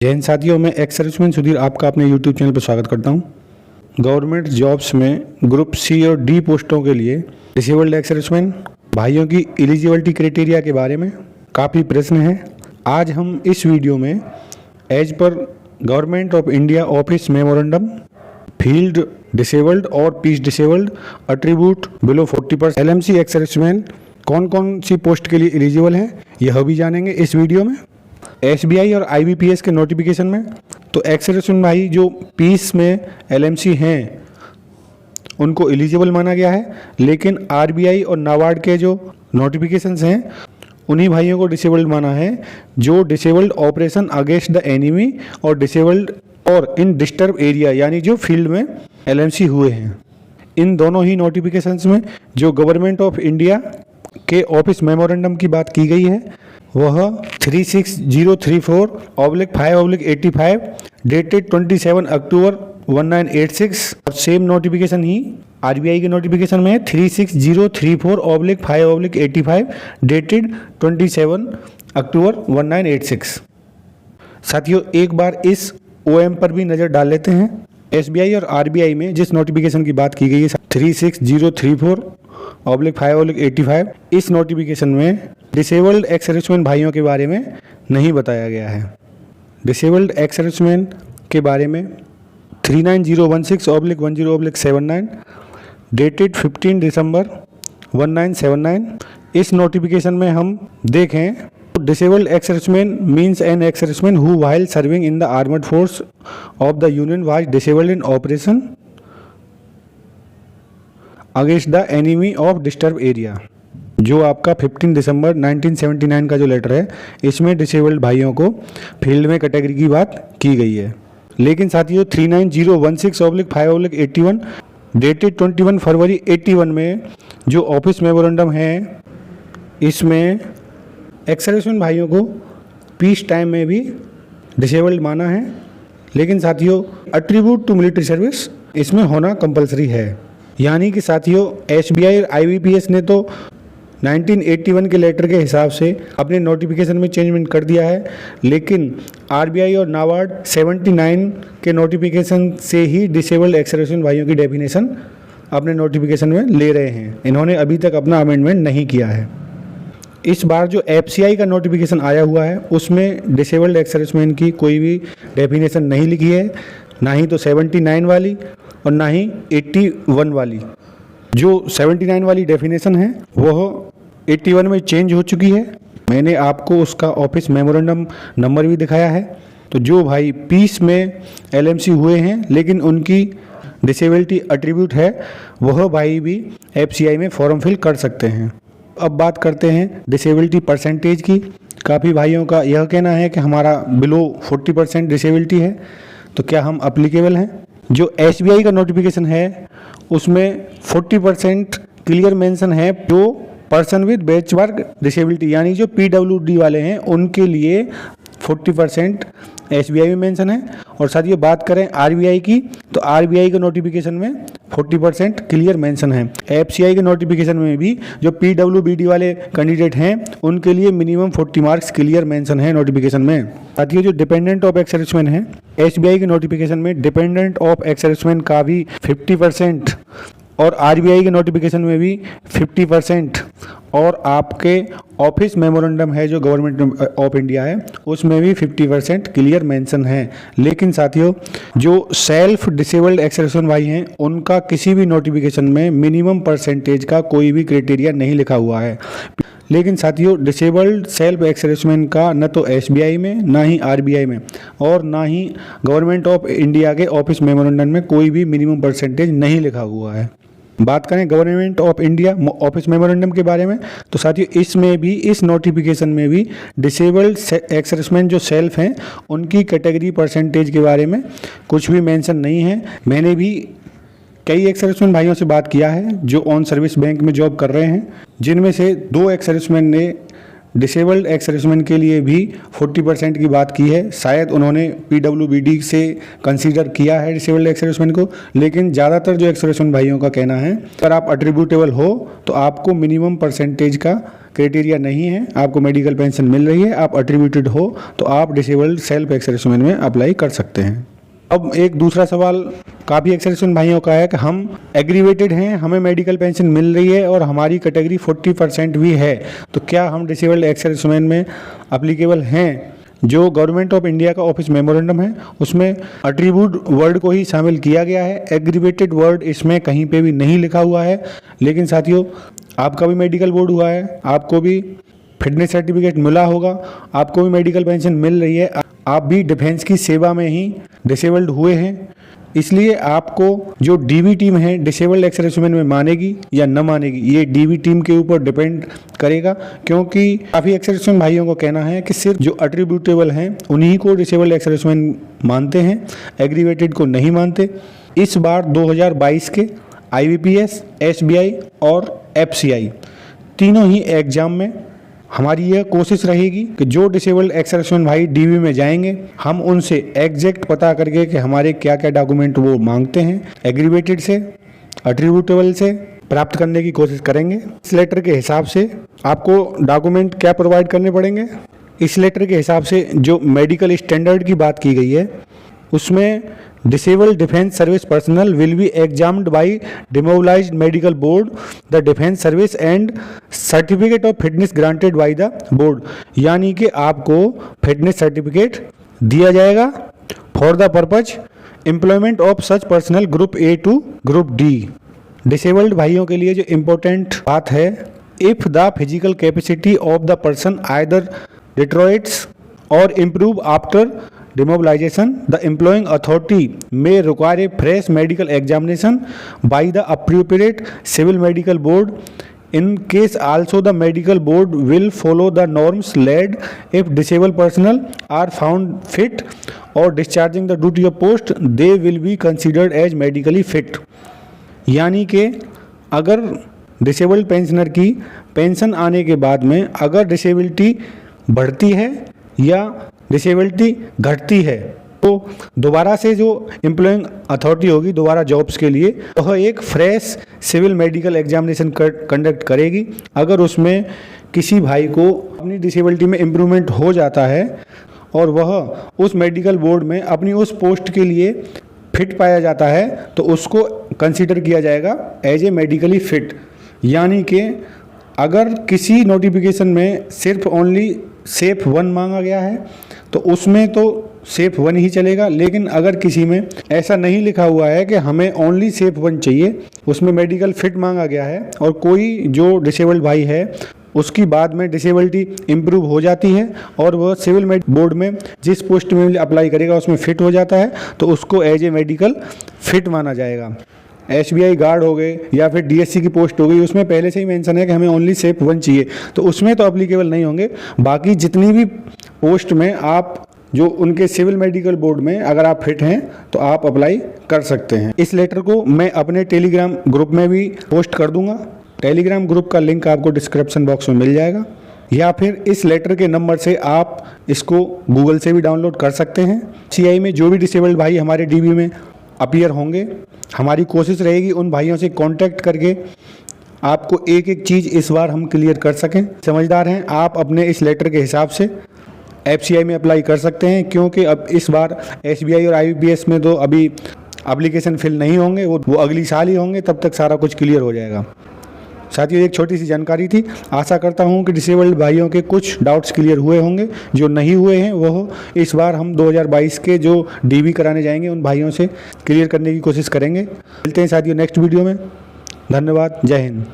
जय हिंद साथियों, मैं एक्स सर्विसमैन सुधीर आपका अपने यूट्यूब चैनल पर स्वागत करता हूं। गवर्नमेंट जॉब्स में ग्रुप सी और डी पोस्टों के लिए डिसेबल्ड एक्स सर्विसमैन भाइयों की एलिजिबिलिटी क्राइटेरिया के बारे में काफ़ी प्रश्न हैं। आज हम इस वीडियो में as per government of India office memorandum field disabled और peace disabled attribute below 40% LMC ex serviceman कौन कौन सी पोस्ट के लिए एलिजिबल हैं, यह भी जानेंगे इस वीडियो में। SBI और IBPS के नोटिफिकेशन में तो एक्स सर्विसमैन भाई जो पीस में LMC हैं उनको एलिजिबल माना गया है, लेकिन RBI और नाबार्ड के जो नोटिफिकेशंस हैं उन्हीं भाइयों को डिसेबल्ड माना है जो disabled operation against the enemy और डिसेबल्ड और इन डिस्टर्ब एरिया यानी जो फील्ड में LMC हुए हैं। इन दोनों ही नोटिफिकेशंस में जो गवर्नमेंट ऑफ इंडिया के ऑफिस मेमोरेंडम की बात की गई है वह 36034/5/85 डेटेड 27 अक्टूबर 1986 और सेम नोटिफिकेशन ही RBI के नोटिफिकेशन में है 36034/5/85 डेटेड 27 अक्टूबर 1986। साथियों, एक बार इस OM पर भी नज़र डाल लेते हैं। SBI और RBI में जिस नोटिफिकेशन की बात की गई है 36034/5/85, इस नोटिफिकेशन में डिसेबल्ड एक्स सर्विसमैन भाइयों के बारे में नहीं बताया गया है। डिसेबल्ड एक्स सर्विसमैन के बारे में 39016/10/79 डेटेड 15 दिसंबर 1979, इस नोटिफिकेशन में हम देखें तो disabled ex serviceman means an ex serviceman who while serving in the armoured force of the union was disabled in operation against the enemy of disturb area. जो आपका 15 दिसंबर 1979 का जो लेटर है इसमें डिसेबल्ड भाइयों को फील्ड में कैटेगरी की बात की गई है। लेकिन साथियों 39016/5/81 डेटेड 21 फरवरी 81 में जो ऑफिस मेमोरेंडम है इसमें एक्स सर्विसमैन भाइयों को पीस टाइम में भी डिसेबल्ड माना है, लेकिन साथियों एट्रीब्यूट टू मिलिट्री सर्विस इसमें होना कंपलसरी है। यानी कि साथियों SBI और IBPS ने तो 1981 के लेटर के हिसाब से अपने नोटिफिकेशन में चेंजमेंट कर दिया है, लेकिन RBI और नाबार्ड 79 के नोटिफिकेशन से ही डिसेबल्ड एक्स सर्विसमैन भाइयों की डेफिनेशन अपने नोटिफिकेशन में ले रहे हैं। इन्होंने अभी तक अपना अमेंडमेंट नहीं किया है। इस बार जो FCI का नोटिफिकेशन आया हुआ है उसमें डिसेबल्ड एक्स सर्विसमैन की कोई भी डेफिनेशन नहीं लिखी है, ना ही तो 79 वाली और ना ही 81 वाली। जो 79 वाली डेफिनेशन है वह 81 में चेंज हो चुकी है। मैंने आपको उसका ऑफिस मेमोरेंडम नंबर भी दिखाया है। तो जो भाई पीस में LMC हुए हैं लेकिन उनकी डिसेबिलिटी एट्रीब्यूट है वह भाई भी FCI में फॉर्म फिल कर सकते हैं। अब बात करते हैं डिसेबिलिटी परसेंटेज की। काफ़ी भाइयों का यह कहना है कि हमारा बिलो 40% डिसेबिलिटी है, तो क्या हम अप्लीकेबल हैं? जो SBI का नोटिफिकेशन है उसमें 40% क्लियर मेंशन है जो पर्सन विद बेंचमार्क डिसेबिलिटी यानी जो PWD वाले हैं उनके लिए 40% SBI में मेंशन है। और साथ ही बात करें RBI की तो RBI के नोटिफिकेशन में 40% क्लियर मेंशन है। FCI के नोटिफिकेशन में भी जो PWBD वाले कैंडिडेट हैं उनके लिए मिनिमम 40 मार्क्स क्लियर मेंशन है नोटिफिकेशन में। साथ ही जो डिपेंडेंट ऑफ एक्स सर्विसमैन है SBI के नोटिफिकेशन में डिपेंडेंट ऑफ एक्स सर्विसमैन का भी 50% और RBI के नोटिफिकेशन में भी 50% और आपके ऑफिस मेमोरेंडम है जो गवर्नमेंट ऑफ इंडिया है उसमें भी 50% क्लियर मेंशन है। लेकिन साथियों जो सेल्फ डिसेबल्ड एक्स सर्विसमैन भाई हैं उनका किसी भी नोटिफिकेशन में मिनिमम परसेंटेज का कोई भी क्राइटेरिया नहीं लिखा हुआ है। लेकिन साथियों डिसेबल्ड सेल्फ एक्स सर्विसमैन का न तो SBI में ना ही RBI में और ना ही गवर्नमेंट ऑफ इंडिया के ऑफिस मेमोरेंडम में कोई भी मिनिमम परसेंटेज नहीं लिखा हुआ है। बात करें government of India office memorandum के बारे में तो साथियों इसमें भी इस नोटिफिकेशन में भी डिसेबल्ड एक्स सर्विसमैन जो सेल्फ हैं उनकी कैटेगरी परसेंटेज के बारे में कुछ भी मेंशन नहीं है। मैंने भी कई एक्स सर्विसमैन भाइयों से बात किया है जो ऑन सर्विस बैंक में जॉब कर रहे हैं, जिनमें से 2 एक्स सर्विसमैन ने डिसेबल्ड एक्स सर्विसमैन के लिए भी 40% की बात की है। शायद उन्होंने PWBD से कंसीडर किया है डिसेबल्ड एक्स सर्विसमैन को, लेकिन ज़्यादातर जो एक्स सर्विसमैन भाइयों का कहना है अगर आप एट्रीब्यूटेबल हो तो आपको मिनिमम परसेंटेज का क्राइटेरिया नहीं है, आपको मेडिकल पेंशन मिल रही है, आप एट्रीब्यूटेड हो तो आप डिसेबल्ड सेल्फ एक्सर्विसमैन में अप्लाई कर सकते हैं। अब एक दूसरा सवाल काफ़ी एक्सर्विसमैन भाइयों का है कि हम एग्रीवेटेड हैं, हमें मेडिकल पेंशन मिल रही है और हमारी कैटेगरी 40% भी है, तो क्या हम डिसेबल्ड एक्सर्विसमैन में अप्लीकेबल हैं? जो गवर्नमेंट ऑफ इंडिया का ऑफिस मेमोरेंडम है उसमें एट्रीब्यूट वर्ड को ही शामिल किया गया है, एग्रीवेटेड वर्ड इसमें कहीं पे भी नहीं लिखा हुआ है। लेकिन साथियों, आपका भी मेडिकल बोर्ड हुआ है, आपको भी फिटनेस सर्टिफिकेट मिला होगा, आपको भी मेडिकल पेंशन मिल रही है, आप भी डिफेंस की सेवा में ही डिसेबल्ड हुए हैं, इसलिए आपको जो डीवी टीम है डिसेबल्ड एक्सर्विसमैन में मानेगी या न मानेगी, ये डीवी टीम के ऊपर डिपेंड करेगा। क्योंकि काफ़ी एक्सर्विसमैन भाइयों को कहना है कि सिर्फ जो एट्रीब्यूटेबल हैं उन्हीं को डिसेबल्ड एक्सर्विसमैन मानते हैं, एग्रीवेटेड को नहीं मानते। इस बार 2022 के IBPS, SBI और FCI तीनों ही एग्जाम में हमारी यह कोशिश रहेगी कि जो डिसेबल्ड एक्सर्विसमैन भाई डीवी में जाएंगे हम उनसे एग्जैक्ट पता करके कि हमारे क्या क्या डॉक्यूमेंट वो मांगते हैं एग्रीवेटेड से, एट्रीब्यूटेबल से प्राप्त करने की कोशिश करेंगे। इस लेटर के हिसाब से आपको डॉक्यूमेंट क्या प्रोवाइड करने पड़ेंगे? इस लेटर के हिसाब से जो मेडिकल स्टैंडर्ड की बात की गई है उसमें disabled defence service personnel will be examined by demobilized medical board the defence service and certificate of fitness granted by the board, यानी कि आपको फिटनेस सर्टिफिकेट दिया जाएगा for the purpose employment of such personnel group A to group D। Disabled भाइयों के लिए जो important बात है, if the physical capacity of the person either deteriorates or improve after demobilization, the employing authority may require a fresh medical examination by the appropriate civil medical board. In case also the medical board will follow the norms laid if disabled personnel are found fit or discharging the duty of post, they will be considered as medically fit। यानी कि अगर disabled pensioner की pension आने के बाद में अगर disability बढ़ती है या डिसेबिलिटी घटती है तो दोबारा से जो एम्प्लॉइंग अथॉरिटी होगी दोबारा जॉब्स के लिए वह एक fresh civil medical examination conduct करेगी। अगर उसमें किसी भाई को अपनी डिसेबिलिटी में इम्प्रूवमेंट हो जाता है और वह उस मेडिकल बोर्ड में अपनी उस पोस्ट के लिए फिट पाया जाता है तो उसको कंसीडर किया जाएगा एज ए मेडिकली फिट। यानी कि अगर किसी नोटिफिकेशन में सिर्फ ओनली सेफ 1 मांगा गया है तो उसमें तो सेफ 1 ही चलेगा, लेकिन अगर किसी में ऐसा नहीं लिखा हुआ है कि हमें ओनली सेफ 1 चाहिए, उसमें मेडिकल फिट मांगा गया है और कोई जो डिसेबल्ड भाई है उसकी बाद में डिसेबिलिटी इम्प्रूव हो जाती है और वह सिविल बोर्ड में जिस पोस्ट में अप्लाई करेगा उसमें फिट हो जाता है तो उसको एज ए मेडिकल फिट माना जाएगा। SBI गार्ड हो गए या फिर DSC की पोस्ट हो गई, उसमें पहले से ही मेंशन है कि हमें ओनली सेफ 1 चाहिए, तो उसमें तो अप्लीकेबल नहीं होंगे। बाकी जितनी भी पोस्ट में आप जो उनके सिविल मेडिकल बोर्ड में अगर आप फिट हैं तो आप अप्लाई कर सकते हैं। इस लेटर को मैं अपने टेलीग्राम ग्रुप में भी पोस्ट कर दूंगा, टेलीग्राम ग्रुप का लिंक आपको डिस्क्रिप्शन बॉक्स में मिल जाएगा, या फिर इस लेटर के नंबर से आप इसको गूगल से भी डाउनलोड कर सकते हैं। CI में जो भी डिसेबल्ड भाई हमारे DB में अपीयर होंगे, हमारी कोशिश रहेगी उन भाइयों से कांटेक्ट करके आपको एक एक चीज़ इस बार हम क्लियर कर सकें। समझदार हैं आप, अपने इस लेटर के हिसाब से FCI में अप्लाई कर सकते हैं, क्योंकि अब इस बार SBI और IBPS में तो अभी एप्लीकेशन फिल नहीं होंगे, वो अगली साल ही होंगे, तब तक सारा कुछ क्लियर हो जाएगा। साथियों, एक छोटी सी जानकारी थी, आशा करता हूं कि डिसेबल्ड भाइयों के कुछ डाउट्स क्लियर हुए होंगे। जो नहीं हुए हैं वह इस बार हम 2022 के जो DB कराने जाएंगे उन भाइयों से क्लियर करने की कोशिश करेंगे। मिलते हैं साथियों नेक्स्ट वीडियो में। धन्यवाद, जय हिंद।